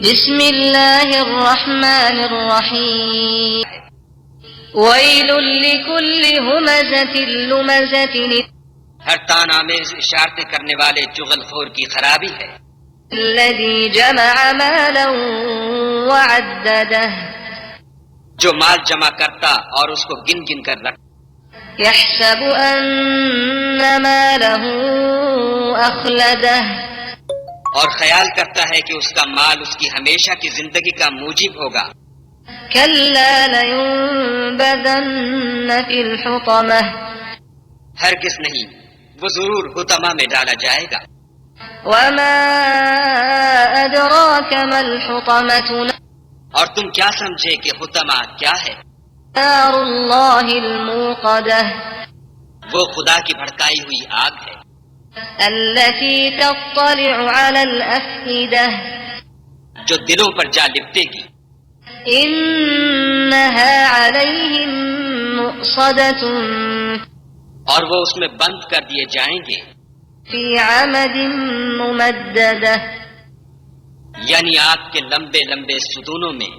بسم اللہ الرحمن الرحیم ویل لکل ہمزۃ لمزۃ ہر تان آمیز اشارتیں کرنے والے چغل خور کی خرابی ہے، الذی جمع مالا وعددہ جو مال جمع کرتا اور اس کو گن گن کر رکھتا، یحسب ان مالہ اخلدہ اور خیال کرتا ہے کہ اس کا مال اس کی ہمیشہ کی زندگی کا موجب ہوگا، کلا لینبذن فی الحطمہ ہرگز نہیں، وہ ضرور حطمہ میں ڈالا جائے گا۔ وما ادراک ما الحطمہ اور تم کیا سمجھے کہ حطمہ کیا ہے؟ نار اللہ الموقدہ وہ خدا کی بھڑکائی ہوئی آگ ہے، التي تطلع على الأفئدة جو دلوں پر جا لپٹے گی، إنها عليهم مؤصدة اور وہ اس میں بند کر دیے جائیں گے، في عمد ممددة یعنی آگ کے لمبے لمبے ستونوں میں۔